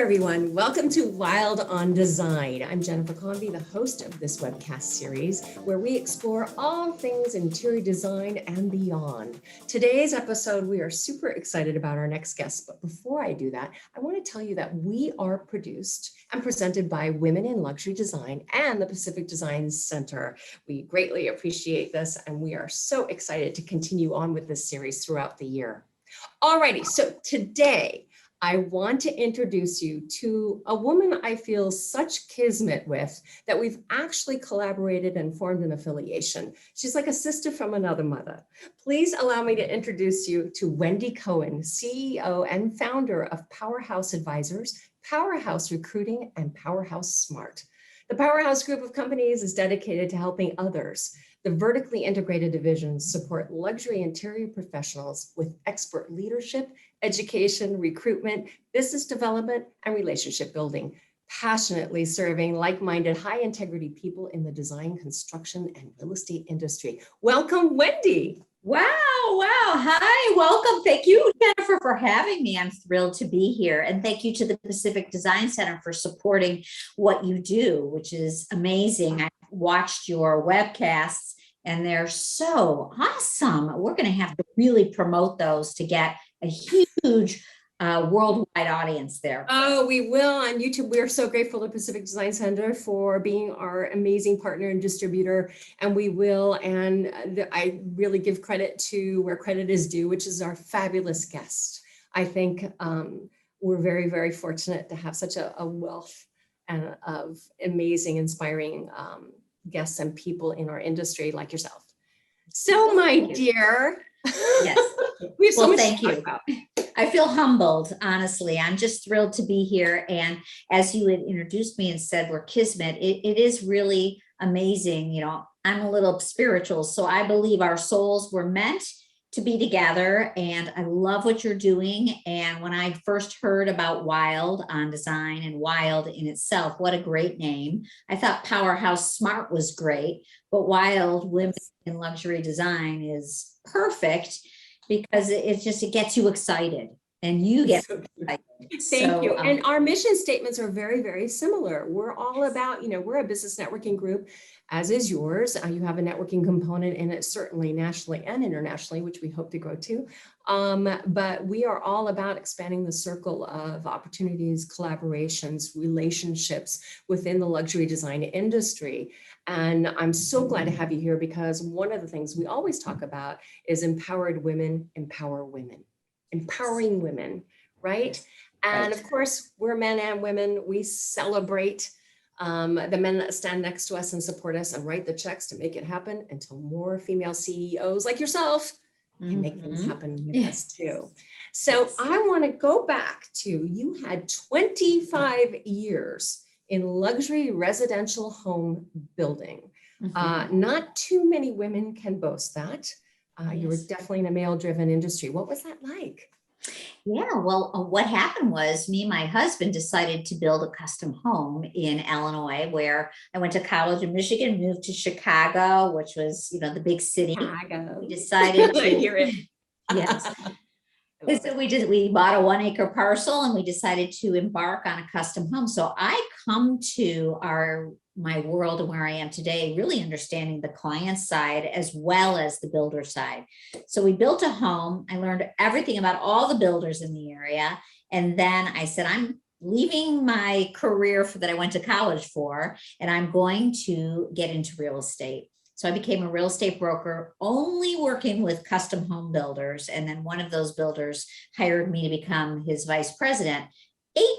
everyone. Welcome to Wild on Design. I'm Jennifer Convey, the host of this webcast series, where we explore all things interior design and beyond. Today's episode, we are super excited about our next guest. But before I do that, I want to tell you that we are produced and presented by Women in Luxury Design and the Pacific Design Center. We greatly appreciate this, and we are so excited to continue on with this series throughout the year. Alrighty, so today, I want to introduce you to a woman I feel such kismet with that we've actually collaborated and formed an affiliation. She's like a sister from another mother. Please allow me to introduce you to Wendy Cohen, CEO and founder of PowerHouse Advisors, PowerHouse Recruiting, and PowerHouse SMART. The PowerHouse Group of Companies is dedicated to helping others. The vertically integrated divisions support luxury interior professionals with expert leadership, education, recruitment, business development, and relationship building, passionately serving like-minded, high-integrity people in the design, construction, and real estate industry. Welcome, Wendy. Wow. Hi, welcome. Thank you, Jennifer, for having me. I'm thrilled to be here. And thank you to the Pacific Design Center for supporting what you do, which is amazing. I watched your webcasts and they're so awesome. We're going to have to really promote those to get a huge worldwide audience there. Oh, we will on YouTube. We're so grateful to Pacific Design Center for being our amazing partner and distributor, and we will. And I really give credit to where credit is due, which is our fabulous guest. I think we're very, very fortunate to have such a wealth of amazing, inspiring guests and people in our industry like yourself. So, my dear. Yes. We have so much thank to talk you. about. I feel humbled, honestly. I'm just thrilled to be here. And as you had introduced me and said, we're kismet, it is really amazing. You know, I'm a little spiritual, so I believe our souls were meant to be together. And I love what you're doing. And when I first heard about W.I.L.D on design and W.I.L.D in itself, what a great name. I thought PowerHouse SMART was great, but W.I.L.D, Women in Luxury Design, is perfect because it gets you excited and you get excited. Thank you. And our mission statements are very, very similar. We're all about, we're a business networking group, as is yours. You have a networking component in it, certainly nationally and internationally, which we hope to grow to. But we are all about expanding the circle of opportunities, collaborations, relationships within the luxury design industry. And I'm so glad to have you here because one of the things we always talk about is empowered women empower women, empowering women, right? And of course, we're men and women. We celebrate the men that stand next to us and support us and write the checks to make it happen until more female CEOs like yourself can make things happen with us too. So I want to go back to, you had 25 years in luxury residential home building. Not too many women can boast that. You were definitely in a male-driven industry. What was that like? Yeah, well, what happened was me and my husband decided to build a custom home in Illinois, where I went to college in Michigan, moved to Chicago, which was, the big city. Chicago. We decided to I hear it. Yes. So we bought a 1 acre parcel and we decided to embark on a custom home. So I come to my world and where I am today, really understanding the client side as well as the builder side. So we built a home. I learned everything about all the builders in the area. And then I said, I'm leaving my career that I went to college for, and I'm going to get into real estate. So I became a real estate broker, only working with custom home builders. And then one of those builders hired me to become his vice president.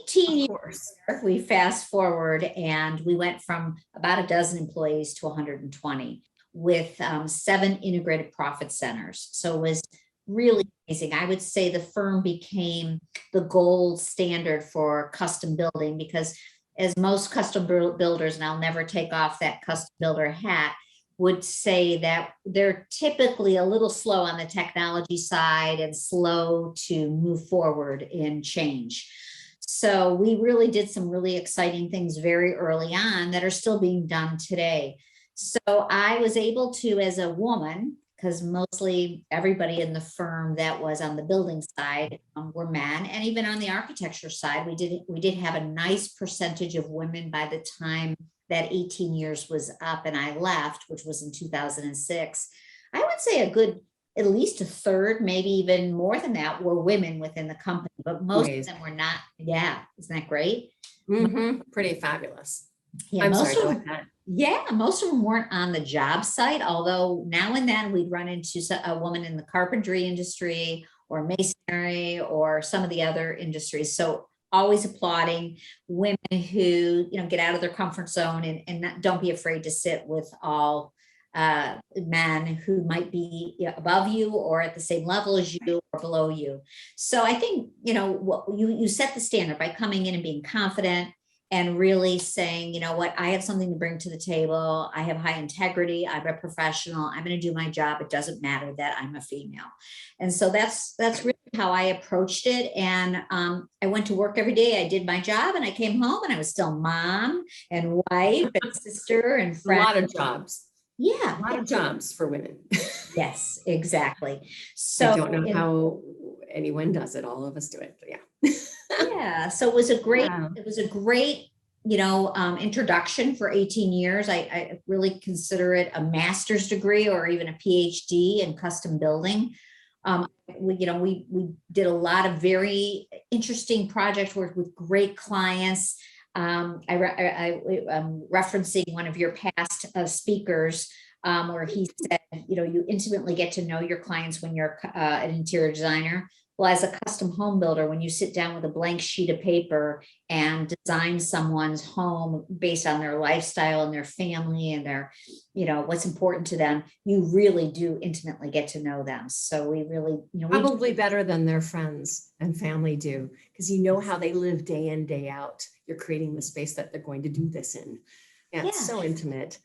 18 years, we fast forward, and we went from about a dozen employees to 120 with 7 integrated profit centers. So it was really amazing. I would say the firm became the gold standard for custom building because, as most custom builders, and I'll never take off that custom builder hat, would say that they're typically a little slow on the technology side and slow to move forward in change. So we really did some really exciting things very early on that are still being done today. So I was able to, as a woman, because mostly everybody in the firm that was on the building side were men, and even on the architecture side, we did have a nice percentage of women by the time that 18 years was up and I left, which was in 2006. I would say a good, at least a third, maybe even more than that, were women within the company, but most of them were not. Yeah, isn't that great? Pretty fabulous. Yeah, I'm most sorry, of go them, ahead. yeah, most of them weren't on the job site, although now and then we'd run into a woman in the carpentry industry or masonry or some of the other industries. So always applauding women who, get out of their comfort zone and don't be afraid to sit with all men who might be above you or at the same level as you or below you. So I think, what you set the standard by coming in and being confident and really saying, you know what, I have something to bring to the table. I have high integrity. I'm a professional. I'm going to do my job. It doesn't matter that I'm a female. And so that's really how I approached it. And I went to work every day. I did my job and I came home and I was still mom and wife and sister and friend. A lot of jobs. Yeah. A lot of jobs for women. Yes, exactly. So I don't know how anyone does it. All of us do it. But yeah. Yeah. So it was a great, Wow. introduction for 18 years. I really consider it a master's degree or even a PhD in custom building. We did a lot of very interesting project work with great clients. I'm referencing one of your past speakers where he said, you intimately get to know your clients when you're an interior designer. Well, as a custom home builder, when you sit down with a blank sheet of paper and design someone's home based on their lifestyle and their family and their, what's important to them, you really do intimately get to know them. So we really, probably better than their friends and family do, because you know how they live day in, day out. You're creating the space that they're going to do this in. Yeah, it's so intimate.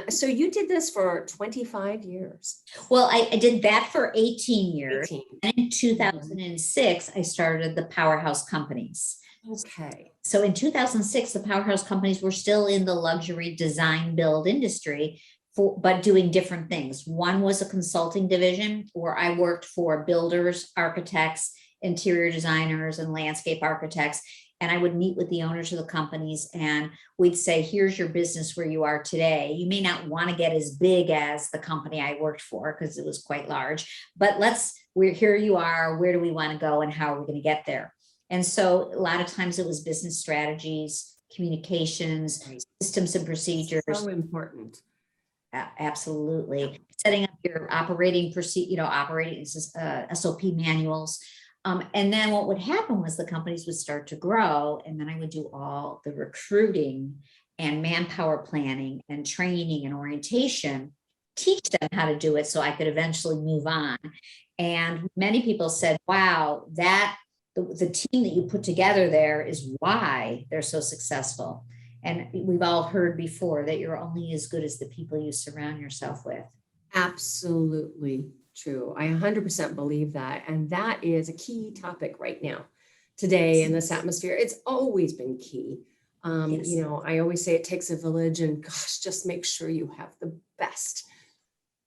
So you did this for 25 years. Well, I did that for 18 years. 18. And in 2006, I started the PowerHouse Companies. Okay. So in 2006, the PowerHouse Companies were still in the luxury design build industry, but doing different things. One was a consulting division where I worked for builders, architects, interior designers, and landscape architects. And I would meet with the owners of the companies and we'd say, here's your business where you are today. You may not want to get as big as the company I worked for because it was quite large, but here you are. Where do we want to go and how are we going to get there? And so a lot of times it was business strategies, communications, systems and procedures. So important. Absolutely. Setting up your operating SOP manuals. And then what would happen was the companies would start to grow, and then I would do all the recruiting and manpower planning and training and orientation, teach them how to do it so I could eventually move on. And many people said, wow, the team that you put together there is why they're so successful. And we've all heard before that you're only as good as the people you surround yourself with. Absolutely true. I 100% believe that. And that is a key topic right now, today in this atmosphere. It's always been key. Yes. I always say it takes a village, and gosh, just make sure you have the best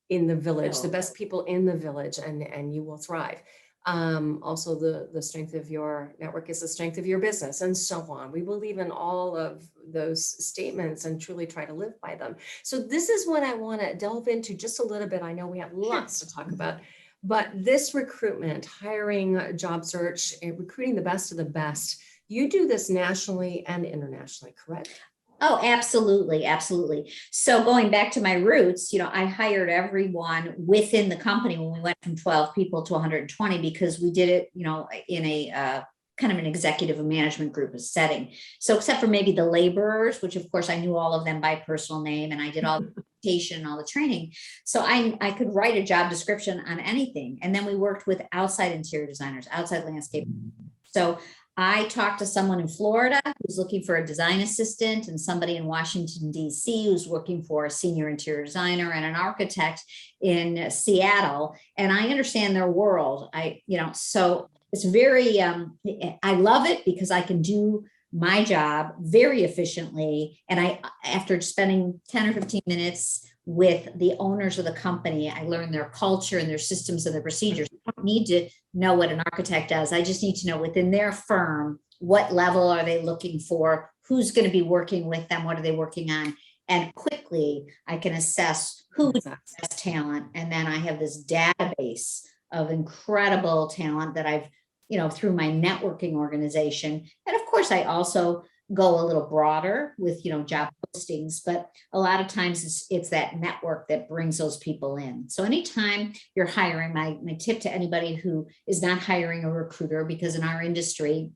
in the village, the best people in the village, and you will thrive. Also, the strength of your network is the strength of your business, and so on. We believe in all of those statements and truly try to live by them. So this is what I want to delve into just a little bit. I know we have lots to talk about, but this recruitment, hiring, job search, and recruiting the best of the best, you do this nationally and internationally, correct? Oh, absolutely. Absolutely. So going back to my roots, I hired everyone within the company when we went from 12 people to 120 because we did it, in a kind of an executive and management group setting. So except for maybe the laborers, which of course I knew all of them by personal name and I did all the presentation and all the training. So I could write a job description on anything. And then we worked with outside interior designers, outside landscape. So I talked to someone in Florida who's looking for a design assistant and somebody in Washington, D.C. who's looking for a senior interior designer and an architect in Seattle. And I understand their world. So it's very, I love it because I can do my job very efficiently. And after spending 10 or 15 minutes with the owners of the company. I learn their culture and their systems and their procedures. I don't need to know what an architect does. I just need to know within their firm, what level are they looking for? Who's going to be working with them? What are they working on? And quickly I can assess who is the best talent. And then I have this database of incredible talent that I've, through my networking organization. And of course, I also go a little broader with, job postings, but a lot of times it's that network that brings those people in. So anytime you're hiring, my tip to anybody who is not hiring a recruiter, because in our industry,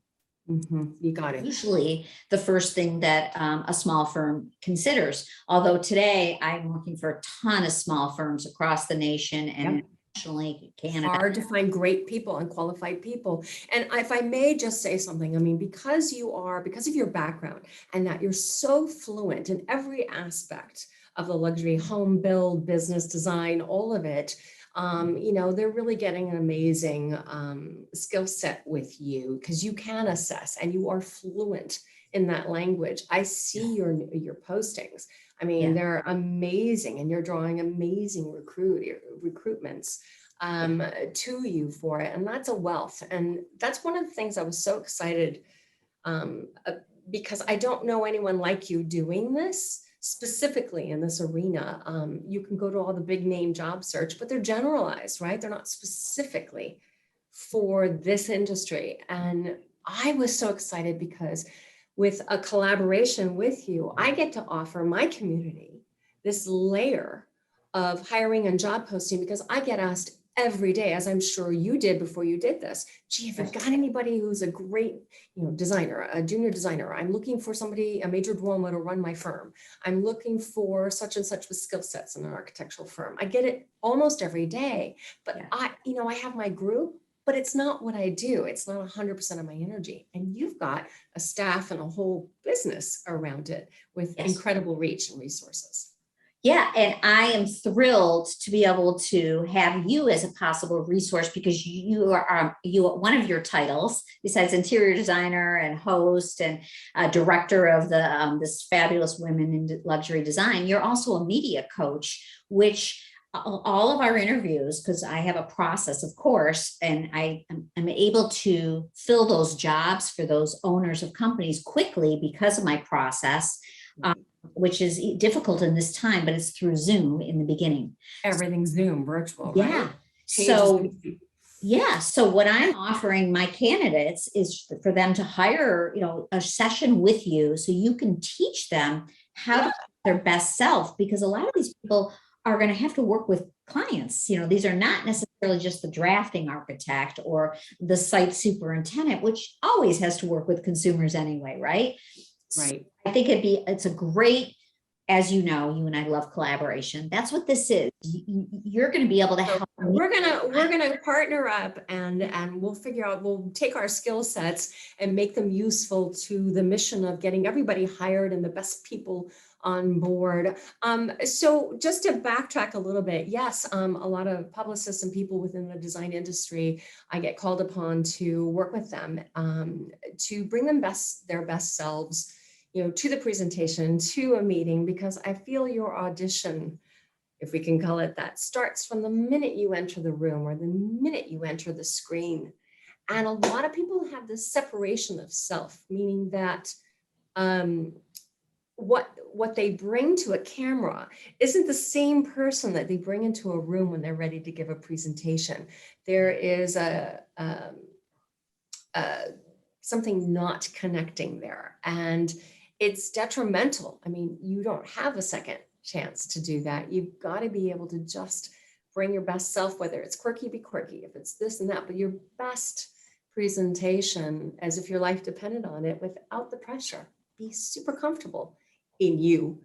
you got it. Usually the first thing that a small firm considers, although today I'm working for a ton of small firms across the nation and nationally, Canada. Hard to find great people and qualified people. And if I may just say something, I mean, because of your background and that you're so fluent in every aspect of the luxury home build, business design, all of it, they're really getting an amazing skill set with you because you can assess and you are fluent in that language. I see your postings. I mean, they're amazing, and you're drawing amazing recruitments to you for it. And that's a wealth. And that's one of the things I was so excited because I don't know anyone like you doing this specifically in this arena. You can go to all the big name job search, but they're generalized, right? They're not specifically for this industry. And I was so excited because with a collaboration with you, I get to offer my community this layer of hiring and job posting because I get asked every day, as I'm sure you did before you did this, gee, have you got anybody who's a great, designer, a junior designer? I'm looking for somebody, a major diploma to run my firm. I'm looking for such and such with skill sets in an architectural firm. I get it almost every day, but I have my group, but it's not what I do. It's not 100% of my energy. And you've got a staff and a whole business around it with incredible reach and resources. Yeah, and I am thrilled to be able to have you as a possible resource because you are one of your titles, besides interior designer and host and director of the this fabulous Women in Luxury Design. You're also a media coach, which all of our interviews, because I have a process, of course, and I'm able to fill those jobs for those owners of companies quickly because of my process. Which is difficult in this time, but it's through Zoom in the beginning. Everything's Zoom, virtual, right? So what I'm offering my candidates is for them to hire, a session with you so you can teach them how to be their best self, because a lot of these people are going to have to work with clients. These are not necessarily just the drafting architect or the site superintendent, which always has to work with consumers anyway, right? Right. I think it's a great, as you know, you and I love collaboration. That's what this is. You're going to be able to help. We're gonna partner up and we'll take our skill sets and make them useful to the mission of getting everybody hired and the best people on board. So just to backtrack a little bit, yes, a lot of publicists and people within the design industry, I get called upon to work with them to bring them their best selves, to the presentation, to a meeting, because I feel your audition, if we can call it that, starts from the minute you enter the room or the minute you enter the screen. And a lot of people have this separation of self, meaning that what they bring to a camera isn't the same person that they bring into a room when they're ready to give a presentation. There is something not connecting there, and it's detrimental. I mean, you don't have a second chance to do that. You've got to be able to just bring your best self, whether it's quirky, be quirky, if it's this and that, but your best presentation as if your life depended on it without the pressure. Be super comfortable in you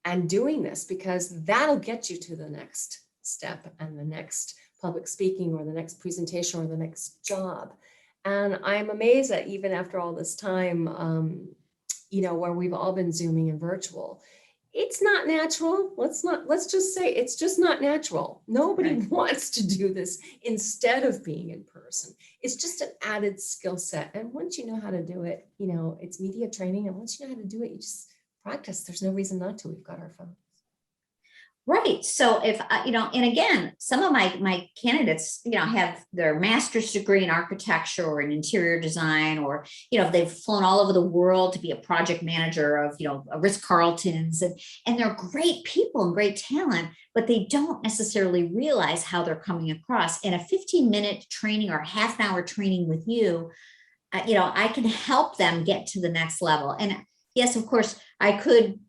and doing this, because that'll get you to the next step and the next public speaking or the next presentation or the next job. And I'm amazed that even after all this time, where we've all been Zooming and virtual, it's not natural. Let's just say it's just not natural. Nobody wants to do this instead of being in person. It's just an added skill set. And once you know how to do it, it's media training. And once you know how to do it, you just practice. There's no reason not to. We've got our phones. Right. So if, and again, some of my candidates, have their master's degree in architecture or in interior design, or, if they've flown all over the world to be a project manager of, a Ritz-Carlton's, and they're great people and great talent, but they don't necessarily realize how they're coming across. And a 15-minute training or half an hour training with you, I can help them get to the next level. And yes, of course, I could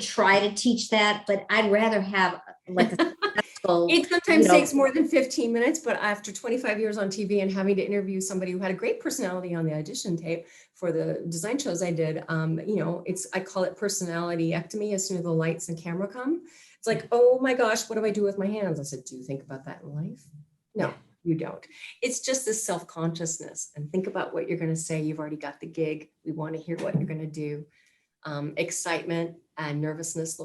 try to teach that, but I'd rather have like a successful, It sometimes takes more than 15 minutes, but after 25 years on TV and having to interview somebody who had a great personality on the audition tape for the design shows I did, I call it personality-ectomy. As soon as the lights and camera come, it's like, oh my gosh, what do I do with my hands? I said, do you think about that in life? No. Yeah. You don't. It's just this self-consciousness, and think about what you're going to say. You've already got the gig. We want to hear what you're going to do. Excitement and nervousness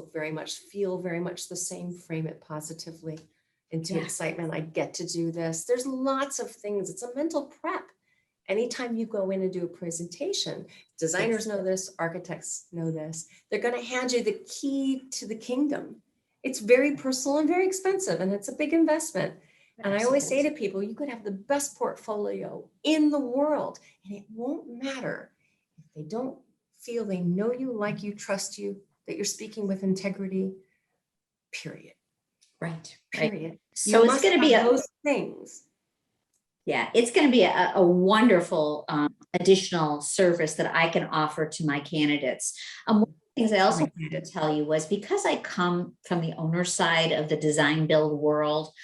feel very much the same. Frame it positively into excitement. I get to do this. There's lots of things. It's a mental prep. Anytime you go in and do a presentation, designers know this, architects know this. They're going to hand you the key to the kingdom. It's very personal and very expensive, and it's a big investment. And I always say to people, you could have the best portfolio in the world, and it won't matter if they don't feel they know you, like you, trust you, that you're speaking with integrity, period. Right. Period. So it's going to be those things. Yeah, it's going to be a wonderful additional service that I can offer to my candidates. One of the things I also wanted to tell you was, because I come from the owner side of the design build world,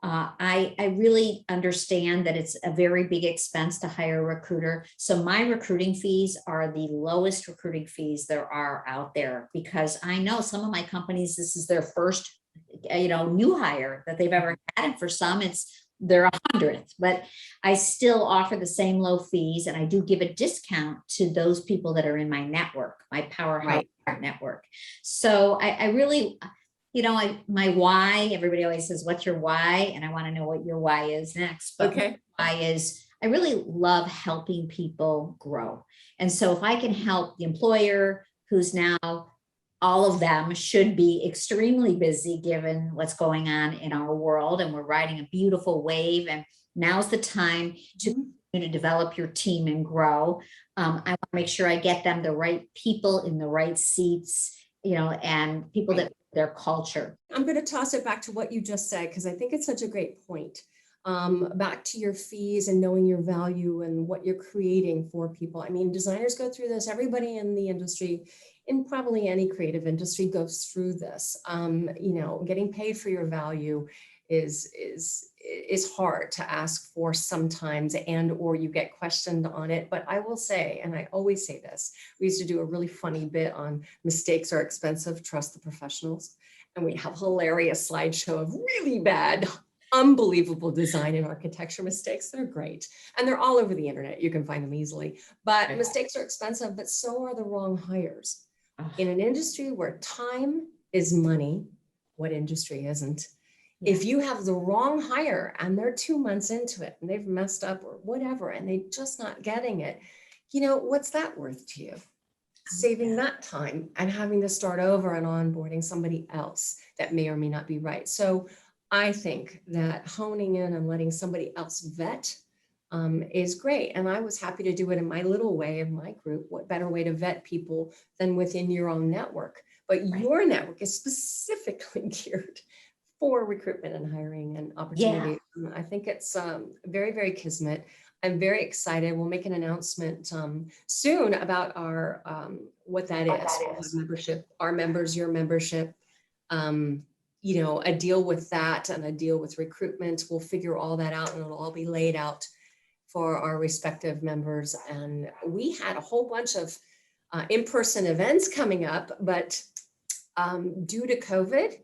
I really understand that it's a very big expense to hire a recruiter. So my recruiting fees are the lowest recruiting fees there are out there, because I know some of my companies, this is their first, new hire that they've ever had. And for some, it's their 100th, but I still offer the same low fees. And I do give a discount to those people that are in my network, my PowerHouse network. So I really, my why, everybody always says, what's your why? And I want to know what your why is next. But my why is, I really love helping people grow. And so if I can help the employer, who's now, all of them should be extremely busy given what's going on in our world, and we're riding a beautiful wave, and now's the time to develop your team and grow. I want to make sure I get them the right people in the right seats, and people that their culture. I'm going to toss it back to what you just said, because I think it's such a great point. Back to your fees and knowing your value and what you're creating for people. I mean, designers go through this. Everybody in the industry, in probably any creative industry, goes through this. Getting paid for your value is hard to ask for sometimes, or you get questioned on it. But I will say, and I always say this, we used to do a really funny bit on mistakes are expensive, trust the professionals. And we have a hilarious slideshow of really bad, unbelievable design and architecture mistakes. They're great. And they're all over the internet. You can find them easily. But mistakes are expensive, but so are the wrong hires. In an industry where time is money, what industry isn't? If you have the wrong hire and they're 2 months into it and they've messed up or whatever, and they're just not getting it, what's that worth to you? Saving that time and having to start over and onboarding somebody else that may or may not be right. So I think that honing in and letting somebody else vet is great. And I was happy to do it in my little way of my group. What better way to vet people than within your own network? But your network is specifically geared for recruitment and hiring and opportunity. I think it's very, very kismet. I'm very excited. We'll make an announcement soon about our what that is. Membership, our members, your membership. A deal with that and a deal with recruitment. We'll figure all that out, and it'll all be laid out for our respective members. And we had a whole bunch of in-person events coming up, but due to COVID,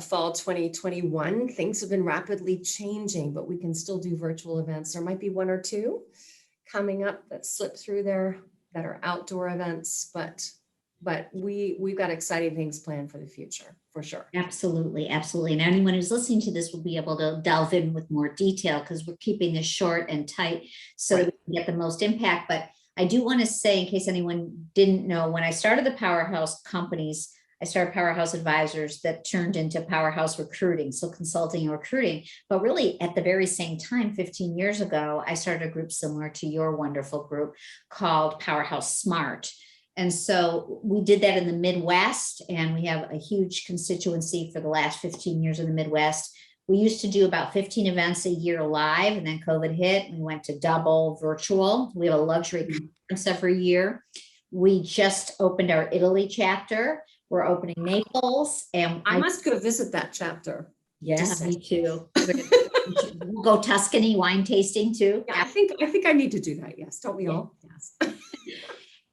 fall 2021, things have been rapidly changing, but we can still do virtual events. There might be one or two coming up that slip through there that are outdoor events, but we've got exciting things planned for the future, for sure. Absolutely. Absolutely. And anyone who's listening to this will be able to delve in with more detail, because we're keeping this short and tight so that we can get the most impact. But I do want to say, in case anyone didn't know, when I started the PowerHouse companies, I started PowerHouse Advisors that turned into PowerHouse Recruiting, so consulting and recruiting. But really at the very same time, 15 years ago, I started a group similar to your wonderful group called PowerHouse SMART. And so we did that in the Midwest, and we have a huge constituency for the last 15 years in the Midwest. We used to do about 15 events a year live, and then COVID hit. We went to double virtual. We have a luxury conference every year. We just opened our Italy chapter. We're opening Naples, and I must go visit that chapter. Yeah, Just me too. We'll go Tuscany wine tasting too. Yeah, I think I need to do that. Yes, don't we all? Yes.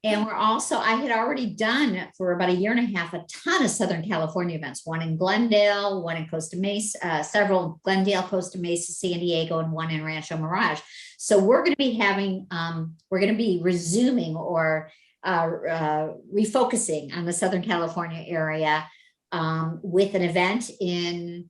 And we're also, I had already done for about a year and a half, a ton of Southern California events, one in Glendale, one in Costa Mesa, several Glendale, Costa Mesa, San Diego, and one in Rancho Mirage. So we're going to be having, we're going to be resuming or refocusing on the Southern California area with an event in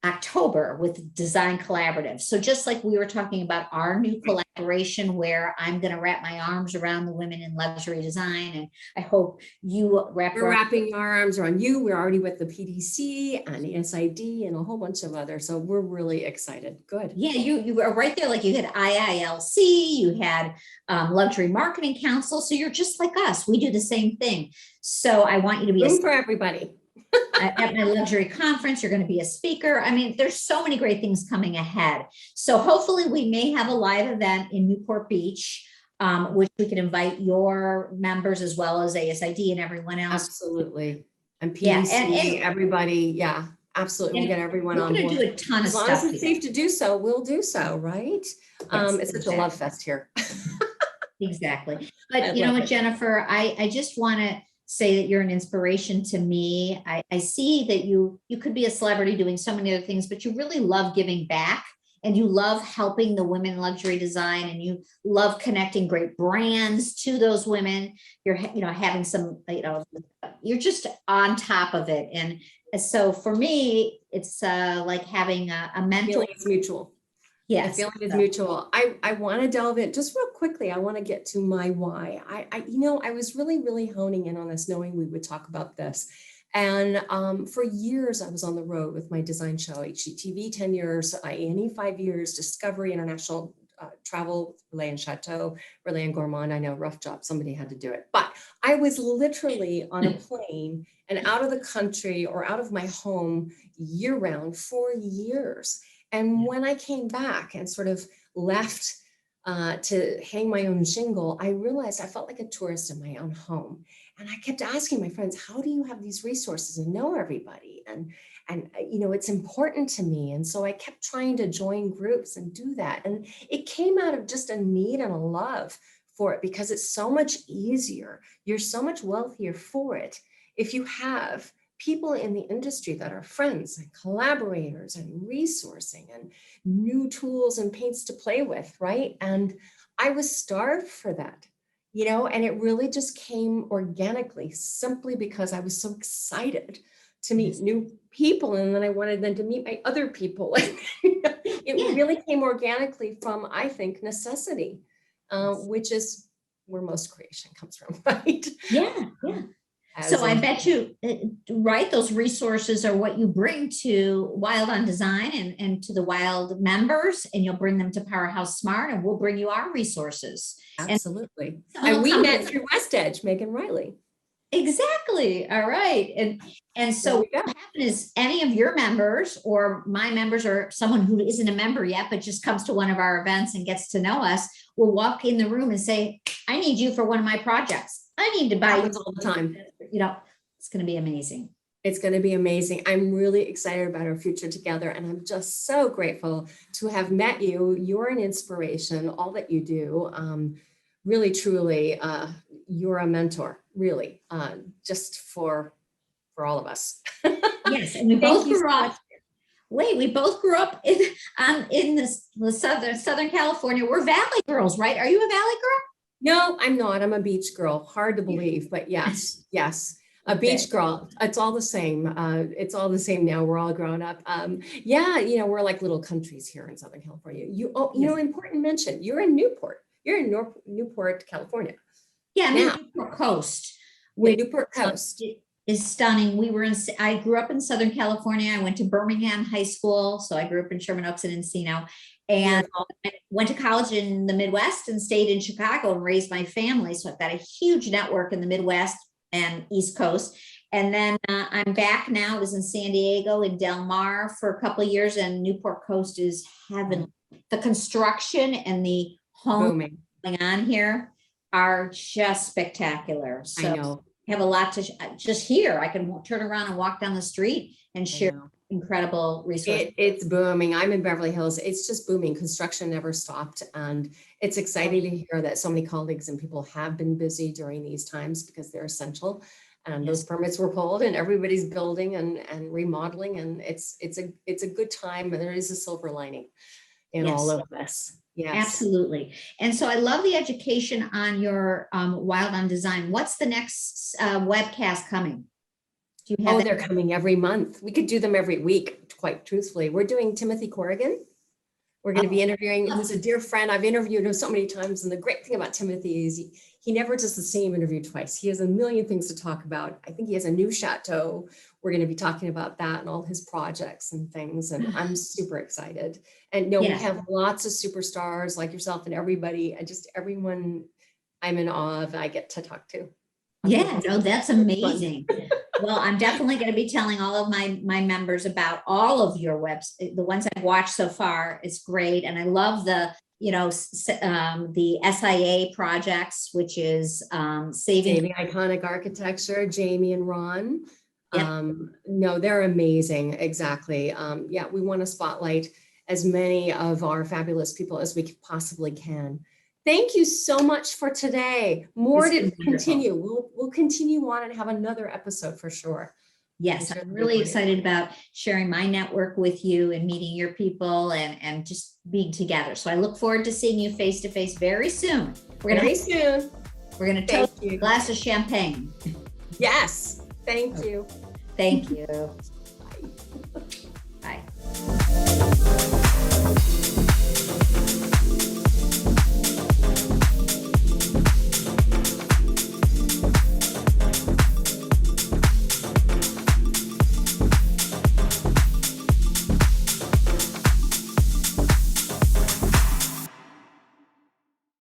October with Design Collaborative. So just like we were talking about our new collaboration where I'm going to wrap my arms around the women in luxury design, and I hope you We're wrapping our arms around you. We're already with the PDC and SID and a whole bunch of others. So we're really excited. Good. Yeah, you were right there. Like you had IILC, you had Luxury Marketing Council. So you're just like us. We do the same thing. So I want you to be room for everybody. at my luxury conference. You're going to be a speaker. I mean, there's so many great things coming ahead. So hopefully we may have a live event in Newport Beach, which we can invite your members as well as ASID and everyone else. Absolutely. And PDC, Yeah, and everybody. Yeah, absolutely. We'll get everyone on board. We're going to do a ton of stuff. As long as it's safe to do so, we'll do so, right? Yes, it's such a love fest here. Exactly. But you know what, Jennifer, I just want to say that you're an inspiration to me. I see that you could be a celebrity doing so many other things, but you really love giving back, and you love helping the women in luxury design, and you love connecting great brands to those women. You're, having some, you're just on top of it. And so for me, it's like having a mentor. Feeling it's mutual. Yes. The feeling is mutual. I want to delve in just real quickly. I want to get to my why. I was really honing in on this, knowing we would talk about this. And for years, I was on the road with my design show, HGTV 10 years, A&E 5 years, Discovery International Travel, Relay and Chateau, Relay and Gourmand. I know, rough job. Somebody had to do it. But I was literally on a plane and out of the country or out of my home year round for years. And when I came back and sort of left to hang my own shingle, I realized I felt like a tourist in my own home. And I kept asking my friends, how do you have these resources and know everybody? And it's important to me. And so I kept trying to join groups and do that. And it came out of just a need and a love for it, because it's so much easier. You're so much wealthier for it if you have people in the industry that are friends and collaborators and resourcing and new tools and paints to play with, right? And I was starved for that, and it really just came organically, simply because I was so excited to meet new people. And then I wanted them to meet my other people. It really came organically from, I think, necessity, which is where most creation comes from, right? Yeah. So I bet you, right, those resources are what you bring to W.I.L.D on Design and to the W.I.L.D members, and you'll bring them to PowerHouse SMART, and we'll bring you our resources. Absolutely. And we met through West Edge, Megan Riley. Exactly. All right. And so what happened is any of your members or my members or someone who isn't a member yet, but just comes to one of our events and gets to know us, will walk in the room and say, I need you for one of my projects. I need to buy you all the time. It's going to be amazing. It's going to be amazing. I'm really excited about our future together. And I'm just so grateful to have met you. You're an inspiration, all that you do. Really, truly, you're a mentor, really, just for all of us. Yes. And we both grew up. We both grew up in the Southern California. We're Valley girls, right? Are you a Valley girl? No, I'm not. I'm a beach girl. Hard to believe, but yes. A beach girl. It's all the same. It's all the same now. We're all grown up. We're like little countries here in Southern California. Important mention. You're in Newport. You're in Newport, California. Yeah, Newport Coast. Newport Coast. is stunning. I grew up in Southern California. I went to Birmingham High School. So I grew up in Sherman Oaks and Encino, and I went to college in the Midwest and stayed in Chicago and raised my family. So I've got a huge network in the Midwest and East Coast. And then I'm back now. I was in San Diego and Del Mar for a couple of years, and Newport Coast is heaven. The construction and the home going on here are just spectacular. So I know. I have a lot to just here. I can turn around and walk down the street and share incredible resources. It's booming. I'm in Beverly Hills. It's just booming. Construction never stopped. And it's exciting to hear that so many colleagues and people have been busy during these times because they're essential. And those permits were pulled and everybody's building and remodeling. And it's a good time. And there is a silver lining in all of this. Yes. Absolutely. And so I love the education on your W.I.L.D on design. What's the next webcast coming? Do you have they're coming every month. We could do them every week, quite truthfully. We're doing Timothy Corrigan. We're going to be interviewing, who's a dear friend. I've interviewed him so many times. And the great thing about Timothy is he never does the same interview twice. He has a million things to talk about. I think he has a new chateau. We're going to be talking about that and all his projects and things. And I'm super excited. And we have lots of superstars like yourself and everybody, and just everyone I'm in awe of, I get to talk to. Yeah, no, that's amazing. Well, I'm definitely going to be telling all of my members about all of your websites. The ones I've watched so far, it's great. And I love the SIA projects, which is saving iconic architecture, Jamie and Ron. Yep. No, they're amazing. Exactly. We want to spotlight as many of our fabulous people as we possibly can. Thank you so much for today. More to continue. We'll continue on and have another episode for sure. Yes, I'm really excited about sharing my network with you and meeting your people and just being together. So I look forward to seeing you face to face very soon. We're going to toast a glass of champagne. Yes. Thank you. Thank you.